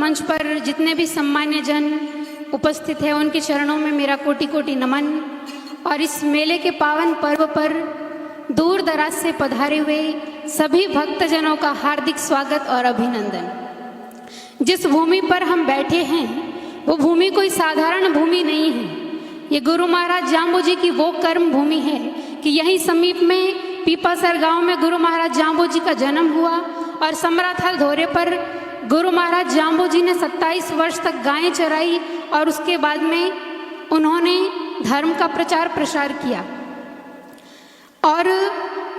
मंच पर जितने भी सम्मान्य जन उपस्थित हैं उनके चरणों में मेरा कोटि कोटि नमन। और इस मेले के पावन पर्व पर दूर दराज से पधारे हुए सभी भक्तजनों का हार्दिक स्वागत और अभिनंदन। जिस भूमि पर हम बैठे हैं वो भूमि कोई साधारण भूमि नहीं है। ये गुरु महाराज जाम्बू जी की वो कर्म भूमि है कि यहीं समीप में पीपासर गांव में गुरु महाराज जाम्बू जी का जन्म हुआ और समराथल धोरे पर गुरु महाराज जाम्बू जी ने 27 वर्ष तक गायें चराई और उसके बाद में उन्होंने धर्म का प्रचार प्रसार किया। और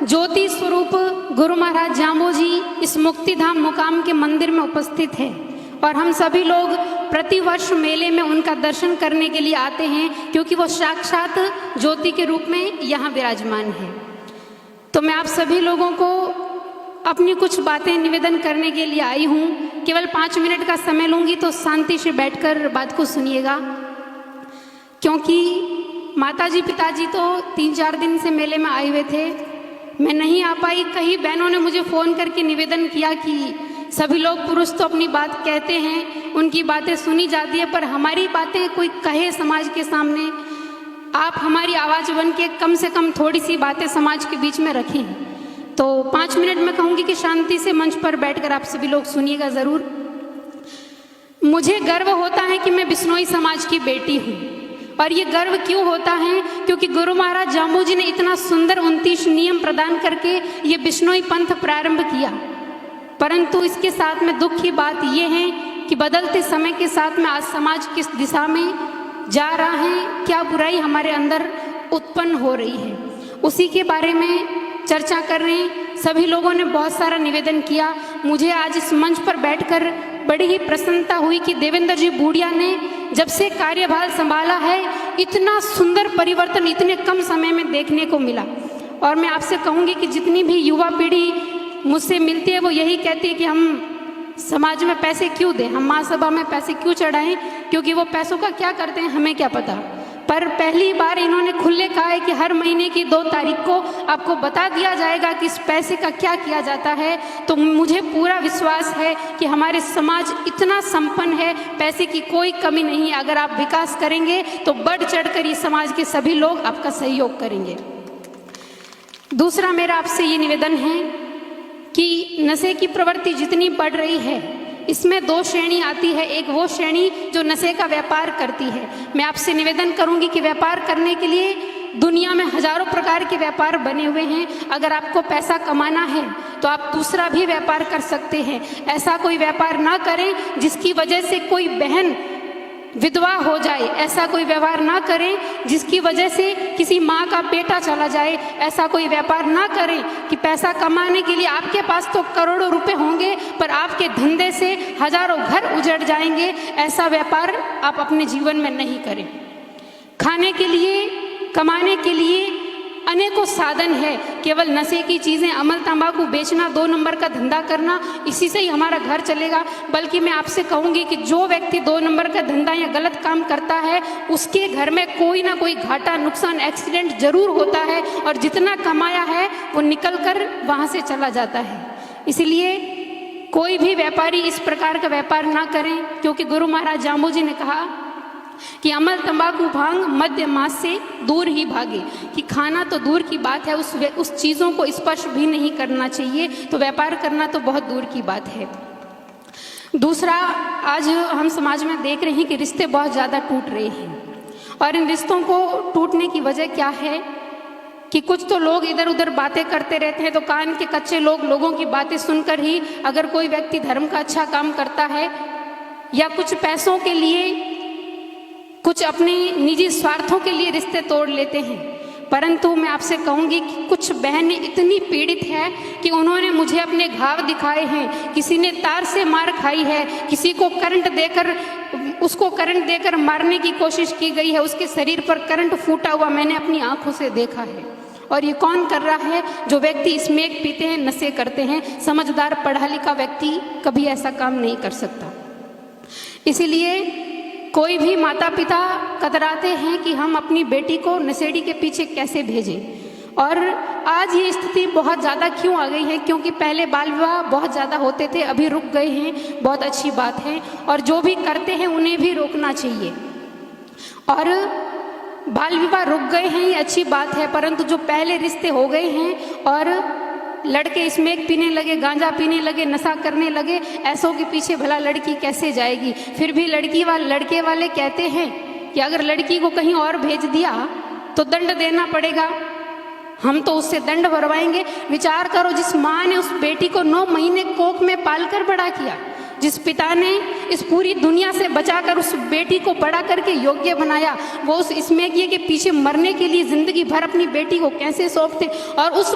ज्योति स्वरूप गुरु महाराज जाम्बू जी इस मुक्तिधाम मुकाम के मंदिर में उपस्थित है और हम सभी लोग प्रतिवर्ष मेले में उनका दर्शन करने के लिए आते हैं क्योंकि वो साक्षात ज्योति के रूप में यहाँ विराजमान है। तो मैं आप सभी लोगों को अपनी कुछ बातें निवेदन करने के लिए आई हूँ। केवल 5 मिनट का समय लूँगी तो शांति से बैठकर बात को सुनिएगा, क्योंकि माताजी पिताजी तो 3-4 दिन से मेले में आए हुए थे। मैं नहीं आ पाई। कई बहनों ने मुझे फ़ोन करके निवेदन किया कि सभी लोग पुरुष तो अपनी बात कहते हैं, उनकी बातें सुनी जाती है, पर हमारी बातें कोई कहे समाज के सामने। आप हमारी आवाज़ बन के कम से कम थोड़ी सी बातें समाज के बीच में रखें। तो 5 मिनट में कहूँगी कि शांति से मंच पर बैठकर आप सभी लोग सुनिएगा ज़रूर। मुझे गर्व होता है कि मैं बिश्नोई समाज की बेटी हूँ। और ये गर्व क्यों होता है? क्योंकि गुरु महाराज जाम्बू जी ने इतना सुंदर 29 नियम प्रदान करके ये बिश्नोई पंथ प्रारंभ किया। परंतु इसके साथ में दुख की बात ये है कि बदलते समय के साथ में आज समाज किस दिशा में जा रहा है, क्या बुराई हमारे अंदर उत्पन्न हो रही है, उसी के बारे में चर्चा कर रहे हैं। सभी लोगों ने बहुत सारा निवेदन किया। मुझे आज इस मंच पर बैठकर बड़ी ही प्रसन्नता हुई कि देवेंद्र जी बूढ़िया ने जब से कार्यभार संभाला है इतना सुंदर परिवर्तन इतने कम समय में देखने को मिला। और मैं आपसे कहूँगी कि जितनी भी युवा पीढ़ी मुझसे मिलती है वो यही कहती है कि हम समाज में पैसे क्यों दें, हम महासभा में पैसे क्यों चढ़ाएं, क्योंकि वो पैसों का क्या करते हैं हमें क्या पता। पर पहली बार इन्होंने खुले कहा है कि हर महीने की 2 तारीख को आपको बता दिया जाएगा कि इस पैसे का क्या किया जाता है। तो मुझे पूरा विश्वास है कि हमारे समाज इतना संपन्न है, पैसे की कोई कमी नहीं है। अगर आप विकास करेंगे तो बढ़ चढ़कर इस समाज के सभी लोग आपका सहयोग करेंगे। दूसरा मेरा आपसे ये निवेदन है कि नशे की प्रवृत्ति जितनी बढ़ रही है इसमें 2 श्रेणी आती है। एक वो श्रेणी जो नशे का व्यापार करती है। मैं आपसे निवेदन करूंगी कि व्यापार करने के लिए दुनिया में हजारों प्रकार के व्यापार बने हुए हैं। अगर आपको पैसा कमाना है तो आप दूसरा भी व्यापार कर सकते हैं। ऐसा कोई व्यापार ना करें जिसकी वजह से कोई बहन विधवा हो जाए, ऐसा कोई व्यवहार ना करें जिसकी वजह से किसी माँ का बेटा चला जाए, ऐसा कोई व्यापार ना करें कि पैसा कमाने के लिए आपके पास तो करोड़ों रुपए होंगे पर आपके धंधे से हजारों घर उजड़ जाएंगे। ऐसा व्यापार आप अपने जीवन में नहीं करें। खाने के लिए, कमाने के लिए अनेकों साधन है। केवल नशे की चीज़ें, अमल तंबाकू बेचना, 2 नंबर का धंधा करना, इसी से ही हमारा घर चलेगा। बल्कि मैं आपसे कहूँगी कि जो व्यक्ति 2 नंबर का धंधा या गलत काम करता है उसके घर में कोई ना कोई घाटा, नुकसान, एक्सीडेंट जरूर होता है और जितना कमाया है वो निकल कर वहाँ से चला जाता है। इसलिए कोई भी व्यापारी इस प्रकार का व्यापार ना करें, क्योंकि गुरु महाराज जाम्बू जी ने कहा कि अमल तंबाकू भांग मद्य मांस से दूर ही भागे। कि खाना तो दूर की बात है, उस चीज़ों को स्पर्श भी नहीं करना चाहिए, तो व्यापार करना तो बहुत दूर की बात है। दूसरा, आज हम समाज में देख रहे हैं कि रिश्ते बहुत ज़्यादा टूट रहे हैं और इन रिश्तों को टूटने की वजह क्या है कि कुछ तो लोग इधर उधर बातें करते रहते हैं। तो कान के कच्चे लोगों की बातें सुनकर ही अगर कोई व्यक्ति धर्म का अच्छा काम करता है या कुछ पैसों के लिए, कुछ अपने निजी स्वार्थों के लिए रिश्ते तोड़ लेते हैं। परंतु मैं आपसे कहूँगी कि कुछ बहनें इतनी पीड़ित है कि उन्होंने मुझे अपने घाव दिखाए हैं। किसी ने तार से मार खाई है, किसी को उसको करंट देकर मारने की कोशिश की गई है, उसके शरीर पर करंट फूटा हुआ मैंने अपनी आंखों से देखा है। और ये कौन कर रहा है? जो व्यक्ति स्मैक पीते हैं, नशे करते हैं। समझदार पढ़ा लिखा व्यक्ति कभी ऐसा काम नहीं कर सकता। इसीलिए कोई भी माता पिता कतराते हैं कि हम अपनी बेटी को नशेड़ी के पीछे कैसे भेजें। और आज ये स्थिति बहुत ज़्यादा क्यों आ गई है? क्योंकि पहले बाल विवाह बहुत ज़्यादा होते थे, अभी रुक गए हैं, बहुत अच्छी बात है। और जो भी करते हैं उन्हें भी रोकना चाहिए। और बाल विवाह रुक गए हैं ये अच्छी बात है, परंतु जो पहले रिश्ते हो गए हैं और लड़के स्मैक पीने लगे, गांजा पीने लगे, नशा करने लगे, ऐसों के पीछे भला लड़की कैसे जाएगी? फिर भी लड़के वाले कहते हैं कि अगर लड़की को कहीं और भेज दिया तो दंड देना पड़ेगा, हम तो उससे दंड भरवाएंगे। विचार करो, जिस माँ ने उस बेटी को 9 महीने कोख में पालकर बड़ा किया, जिस पिता ने इस पूरी दुनिया से बचाकर उस बेटी को बड़ा करके योग्य बनाया, वो उस स्मैकिये के पीछे मरने के लिए जिंदगी भर अपनी बेटी को कैसे सौंपते? और उस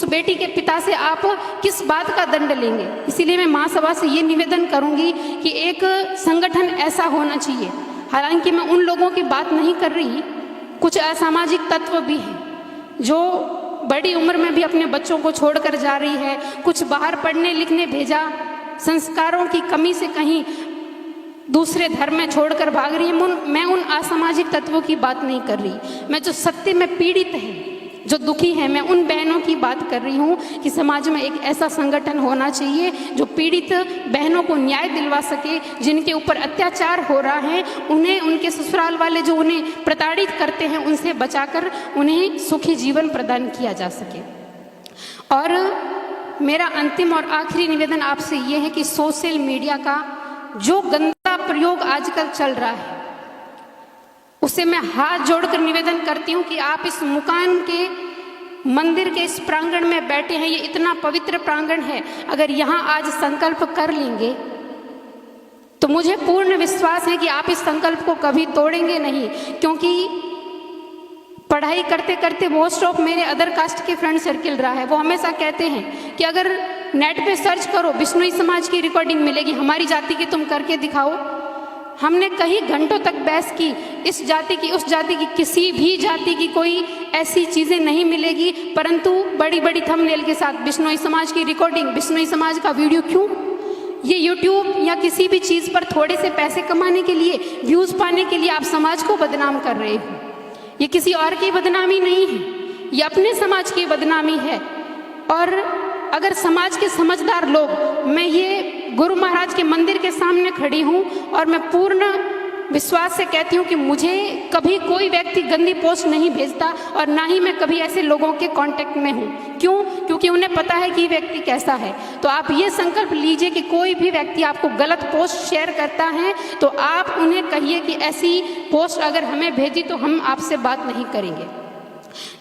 बेटी के पिता से आप किस बात का दंड लेंगे? इसीलिए मैं महासभा से ये निवेदन करूंगी कि एक संगठन ऐसा होना चाहिए। हालांकि मैं उन लोगों की बात नहीं कर रही, कुछ असामाजिक तत्व भी हैं जो बड़ी उम्र में भी अपने बच्चों को छोड़कर जा रही है, कुछ बाहर पढ़ने लिखने भेजा, संस्कारों की कमी से कहीं दूसरे धर्म में छोड़कर भाग रही है। मैं उन असामाजिक तत्वों की बात नहीं कर रही, मैं जो सत्य में पीड़ित है, जो दुखी है, मैं उन बहनों की बात कर रही हूँ कि समाज में एक ऐसा संगठन होना चाहिए जो पीड़ित बहनों को न्याय दिलवा सके, जिनके ऊपर अत्याचार हो रहा है उन्हें, उनके ससुराल वाले जो उन्हें प्रताड़ित करते हैं उनसे बचाकर उन्हें सुखी जीवन प्रदान किया जा सके। और मेरा अंतिम और आखिरी निवेदन आपसे ये है कि सोशल मीडिया का जो गंदा प्रयोग आजकल चल रहा है, उसे मैं हाथ जोड़कर निवेदन करती हूँ कि आप इस मुकान के मंदिर के इस प्रांगण में बैठे हैं, ये इतना पवित्र प्रांगण है, अगर यहाँ आज संकल्प कर लेंगे तो मुझे पूर्ण विश्वास है कि आप इस संकल्प को कभी तोड़ेंगे नहीं। क्योंकि पढ़ाई करते करते मोस्ट ऑफ मेरे अदर कास्ट के फ्रेंड सर्किल रहा है, वो हमेशा कहते हैं कि अगर नेट पे सर्च करो बिश्नोई समाज की रिकॉर्डिंग मिलेगी, हमारी जाति की तुम करके दिखाओ। हमने कई घंटों तक बहस की, इस जाति की उस जाति की, किसी भी जाति की कोई ऐसी चीज़ें नहीं मिलेगी, परंतु बड़ी बड़ी थंबनेल के साथ बिश्नोई समाज की रिकॉर्डिंग, बिश्नोई समाज का वीडियो। क्यों? ये यूट्यूब या किसी भी चीज़ पर थोड़े से पैसे कमाने के लिए, व्यूज़ पाने के लिए आप समाज को बदनाम कर रहे हो। ये किसी और की बदनामी नहीं है, ये अपने समाज की बदनामी है। और अगर समाज के समझदार लोग, मैं ये गुरु महाराज के मंदिर के सामने खड़ी हूँ और मैं पूर्ण विश्वास से कहती हूँ कि मुझे कभी कोई व्यक्ति गंदी पोस्ट नहीं भेजता और ना ही मैं कभी ऐसे लोगों के कांटेक्ट में हूँ। क्यों? क्योंकि उन्हें पता है कि व्यक्ति कैसा है। तो आप ये संकल्प लीजिए कि कोई भी व्यक्ति आपको गलत पोस्ट शेयर करता है तो आप उन्हें कहिए कि ऐसी पोस्ट अगर हमें भेजी तो हम आपसे बात नहीं करेंगे।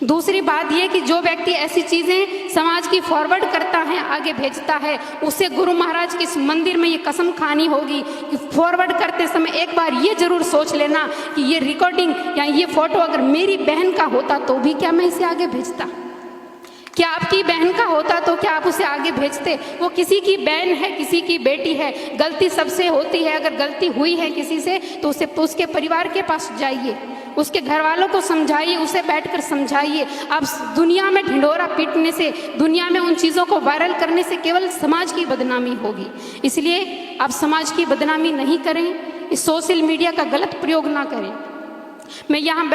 दूसरी बात यह कि जो व्यक्ति ऐसी चीज़ें समाज की फॉरवर्ड करता है, आगे भेजता है, उसे गुरु महाराज के इस मंदिर में ये कसम खानी होगी कि फॉरवर्ड करते समय एक बार ये जरूर सोच लेना कि ये रिकॉर्डिंग या ये फोटो अगर मेरी बहन का होता तो भी क्या मैं इसे आगे भेजता? क्या आपकी बहन का होता तो क्या आप उसे आगे भेजते? वो किसी की बहन है, किसी की बेटी है, गलती सबसे होती है। अगर गलती हुई है किसी से तो उसे उसके परिवार के पास जाइए, उसके घर वालों को समझाइए, उसे बैठकर समझाइए। आप दुनिया में ढिंढोरा पीटने से, दुनिया में उन चीज़ों को वायरल करने से केवल समाज की बदनामी होगी। इसलिए आप समाज की बदनामी नहीं करें, इस सोशल मीडिया का गलत प्रयोग ना करें। मैं यहाँ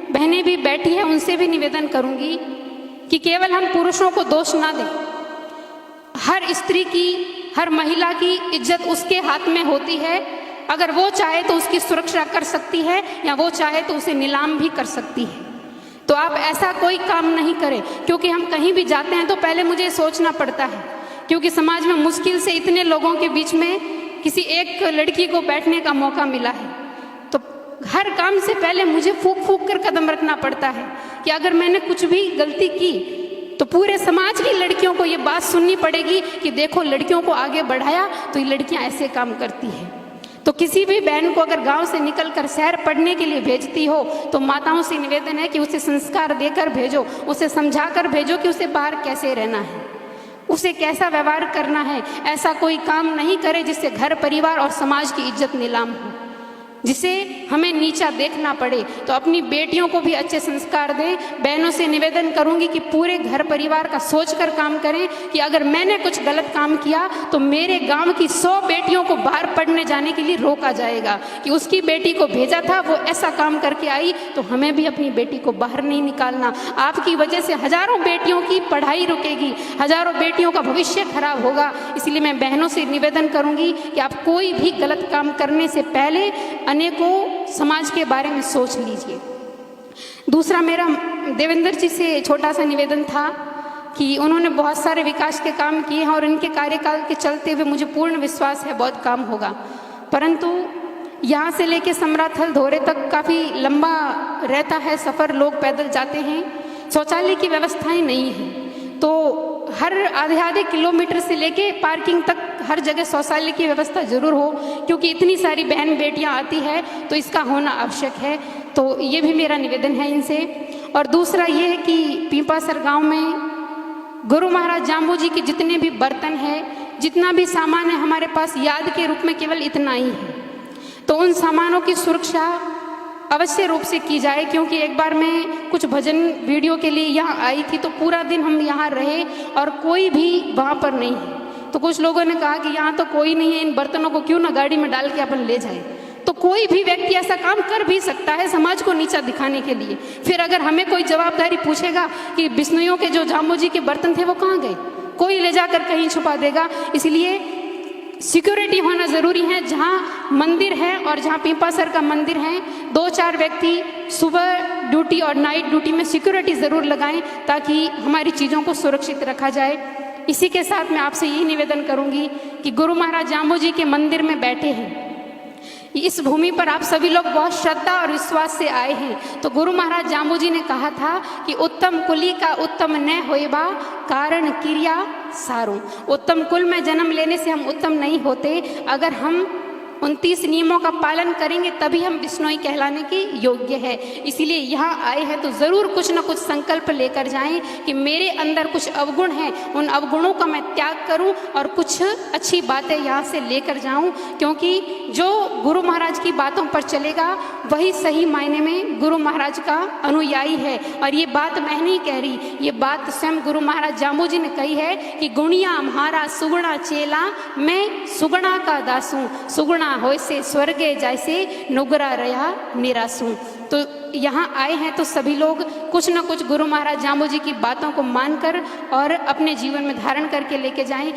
बहनें भी बैठी हैं, उनसे भी निवेदन करूँगी कि केवल हम पुरुषों को दोष ना दें। हर स्त्री की, हर महिला की इज्जत उसके हाथ में होती है। अगर वो चाहे तो उसकी सुरक्षा कर सकती है या वो चाहे तो उसे नीलाम भी कर सकती है। तो आप ऐसा कोई काम नहीं करें, क्योंकि हम कहीं भी जाते हैं तो पहले मुझे सोचना पड़ता है, क्योंकि समाज में मुश्किल से इतने लोगों के बीच में किसी एक लड़की को बैठने का मौका मिला है। तो हर काम से पहले मुझे फूक फूक कर कदम रखना पड़ता है कि अगर मैंने कुछ भी गलती की तो पूरे समाज की लड़कियों को ये बात सुननी पड़ेगी कि देखो लड़कियों को आगे बढ़ाया तो ये लड़कियां ऐसे काम करती हैं। तो किसी भी बहन को अगर गांव से निकलकर शहर पढ़ने के लिए भेजती हो तो माताओं से निवेदन है कि उसे संस्कार देकर भेजो, उसे समझाकर भेजो कि उसे बाहर कैसे रहना है, उसे कैसा व्यवहार करना है। ऐसा कोई काम नहीं करे जिससे घर परिवार और समाज की इज्जत नीलाम हो। जिसे हमें नीचा देखना पड़े। तो अपनी बेटियों को भी अच्छे संस्कार दें। बहनों से निवेदन करूंगी कि पूरे घर परिवार का सोचकर काम करें कि अगर मैंने कुछ गलत काम किया तो मेरे गांव की 100 बेटियों को बाहर पढ़ने जाने के लिए रोका जाएगा कि उसकी बेटी को भेजा था, वो ऐसा काम करके आई, तो हमें भी अपनी बेटी को बाहर नहीं निकालना। आपकी वजह से हजारों बेटियों की पढ़ाई रुकेगी, हजारों बेटियों का भविष्य खराब होगा। इसलिए मैं बहनों से निवेदन करूंगी कि आप कोई भी गलत काम करने से पहले अनेकों समाज के बारे में सोच लीजिए। दूसरा मेरा देवेंद्र जी से छोटा सा निवेदन था कि उन्होंने बहुत सारे विकास के काम किए हैं और इनके कार्यकाल के चलते हुए मुझे पूर्ण विश्वास है बहुत काम होगा, परंतु यहाँ से लेके समराथल धोरे तक काफ़ी लंबा रहता है सफ़र, लोग पैदल जाते हैं, शौचालय की व्यवस्थाएं नहीं हैं, तो हर आधे किलोमीटर से लेके पार्किंग तक हर जगह शौचालय की व्यवस्था जरूर हो, क्योंकि इतनी सारी बहन बेटियां आती है तो इसका होना आवश्यक है। तो ये भी मेरा निवेदन है इनसे। और दूसरा ये है कि पीपासर गांव में गुरु महाराज जाम्बू जी के जितने भी बर्तन हैं, जितना भी सामान है हमारे पास, याद के रूप में केवल इतना ही है, तो उन सामानों की सुरक्षा अवश्य रूप से की जाए। क्योंकि एक बार मैं कुछ भजन वीडियो के लिए यहाँ आई थी तो पूरा दिन हम यहाँ रहे और कोई भी वहाँ पर नहीं है, तो कुछ लोगों ने कहा कि यहाँ तो कोई नहीं है, इन बर्तनों को क्यों ना गाड़ी में डाल के अपन ले जाए। तो कोई भी व्यक्ति ऐसा काम कर भी सकता है समाज को नीचा दिखाने के लिए। फिर अगर हमें कोई जवाबदारी पूछेगा कि बिश्नोइयों के जो जाम्बू जी के बर्तन थे वो कहाँ गए, कोई ले जाकर कहीं छुपा देगा। इसलिए सिक्योरिटी होना ज़रूरी है। जहाँ मंदिर है और जहाँ पीपासर का मंदिर है, 2-4 व्यक्ति सुबह ड्यूटी और नाइट ड्यूटी में सिक्योरिटी ज़रूर लगाएं ताकि हमारी चीज़ों को सुरक्षित रखा जाए। इसी के साथ मैं आपसे यही निवेदन करूंगी कि गुरु महाराज जाम्बू जी के मंदिर में बैठे हैं, इस भूमि पर आप सभी लोग बहुत श्रद्धा और विश्वास से आए हैं। तो गुरु महाराज जाम्बू जी ने कहा था कि उत्तम कुली का उत्तम न होएबा कारण क्रिया सारू। उत्तम कुल में जन्म लेने से हम उत्तम नहीं होते, अगर हम 29 नियमों का पालन करेंगे तभी हम बिश्नोई कहलाने के योग्य है। इसीलिए यहाँ आए हैं तो ज़रूर कुछ न कुछ संकल्प लेकर जाएं कि मेरे अंदर कुछ अवगुण हैं, उन अवगुणों का मैं त्याग करूं और कुछ अच्छी बातें यहाँ से लेकर जाऊं। क्योंकि जो गुरु महाराज की बातों पर चलेगा वही सही मायने में गुरु महाराज का अनुयायी है। और ये बात मैं नहीं कह रही, ये बात स्वयं गुरु महाराज जाम्बू जी ने कही है कि गुणिया म्हारा सुगुणा चेला, मैं सुगुणा का दासू, सुगुणा होय से स्वर्गे जैसे नुगरा रहा निरासू। तो यहाँ आए हैं तो सभी लोग कुछ न कुछ गुरु महाराज जाम्बू जी की बातों को मानकर और अपने जीवन में धारण करके लेके जाएं।